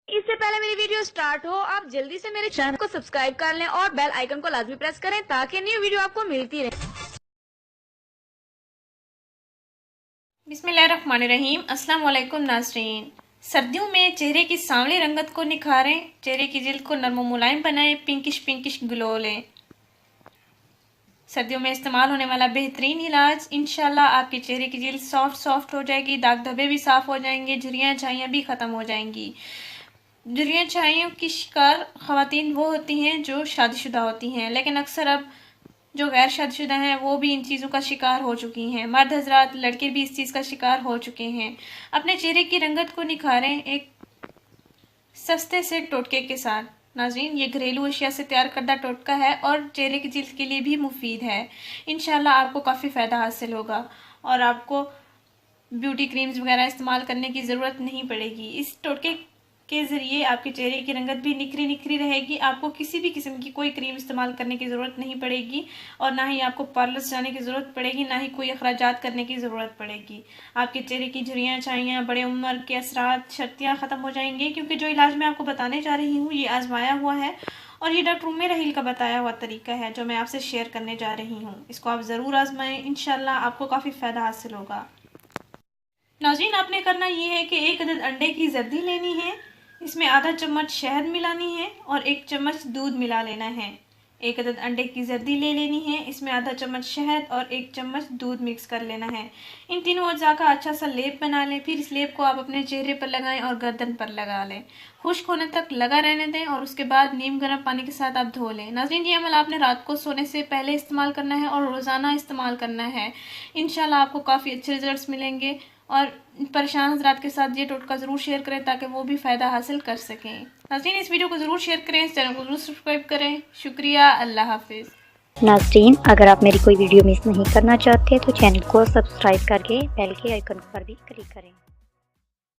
इससे पहले मेरी वीडियो स्टार्ट हो आप जल्दी से मेरे चैनल को सब्सक्राइब कर लें और बेल आइकन को लाजमी प्रेस करें ताकि न्यू वीडियो आपको मिलती रहे। बिस्मिल्लाहिर्रहमानिर्रहीम। अस्सलाम वालेकुम नाज़रीन। सर्दियों में चेहरे की सांवली रंगत को निखारें, चेहरे की जिल्द को नरम मुलायम बनाएं, पिंकिश ग्लो लें। सर्दियों में इस्तेमाल होने वाला बेहतरीन इलाज। इंशाल्लाह आपके चेहरे की जिल्द सॉफ्ट हो जाएगी, दाग धब्बे भी साफ हो जाएंगे, झुर्रियाँ छाइयाँ भी ख़त्म हो जाएंगी। झुर्रियाँ छाइयों की शिकार ख़वातीन वो होती हैं जो शादीशुदा होती हैं, लेकिन अक्सर अब जो गैर शादीशुदा हैं वो भी इन चीज़ों का शिकार हो चुकी हैं। मर्द हजरात, लड़के भी इस चीज़ का शिकार हो चुके हैं। अपने चेहरे की रंगत को निखारें एक सस्ते से टोटके के साथ। नाज़रीन, ये घरेलू अशिया से तैयार करदा टोटका है और चेहरे की जिल्द के लिए भी मुफीद है। इंशाल्लाह आपको काफ़ी फ़ायदा हासिल होगा और आपको ब्यूटी क्रीम्स वगैरह इस्तेमाल करने की ज़रूरत नहीं पड़ेगी। इस टोटके के ज़रिए आपके चेहरे की रंगत भी निखरी रहेगी। आपको किसी भी किस्म की कोई क्रीम इस्तेमाल करने की ज़रूरत नहीं पड़ेगी और ना ही आपको पार्लर जाने की ज़रूरत पड़ेगी, ना ही कोई अखराजात करने की ज़रूरत पड़ेगी। आपके चेहरे की झुर्रियाँ छाइयाँ, बड़े उम्र के असरात, शर्तियाँ ख़त्म हो जाएंगे, क्योंकि जो इलाज मैं आपको बताने जा रही हूँ ये आजमाया हुआ है और ये डॉक्टर उम्मे रहील का बताया हुआ तरीका है जो मैं आपसे शेयर करने जा रही हूँ। इसको आप ज़रूर आजमाएं, इंशाल्लाह आपको काफ़ी फ़ायदा हासिल होगा। नाज़रीन, आपने करना ये है कि 1 अदद अंडे की जर्दी लेनी है, इसमें आधा चम्मच शहद मिलानी है और 1 चम्मच दूध मिला लेना है। 1 अदद अंडे की जर्दी ले लेनी है, इसमें आधा चम्मच शहद और 1 चम्मच दूध मिक्स कर लेना है। इन तीनों अज्जा का अच्छा सा लेप बना लें। फिर इस लेप को आप अपने चेहरे पर लगाएं और गर्दन पर लगा लें। खुश्क होने तक लगा रहने दें और उसके बाद नीम गर्म पानी के साथ आप धो लें। नाज़रीन, ये अमल आपने रात को सोने से पहले इस्तेमाल करना है और रोज़ाना इस्तेमाल करना है। इंशाल्लाह आपको काफ़ी अच्छे रिजल्ट्स मिलेंगे और परेशान हजरात के साथ ये टोटका ज़रूर शेयर करें ताकि वो भी फ़ायदा हासिल कर सकें। नाज़रीन, इस वीडियो को ज़रूर शेयर करें, इस चैनल को ज़रूर सब्सक्राइब करें। शुक्रिया, अल्लाह हाफिज़। नाज़रीन, अगर आप मेरी कोई वीडियो मिस नहीं करना चाहते तो चैनल को सब्सक्राइब करके बेल के आइकन पर भी क्लिक करें।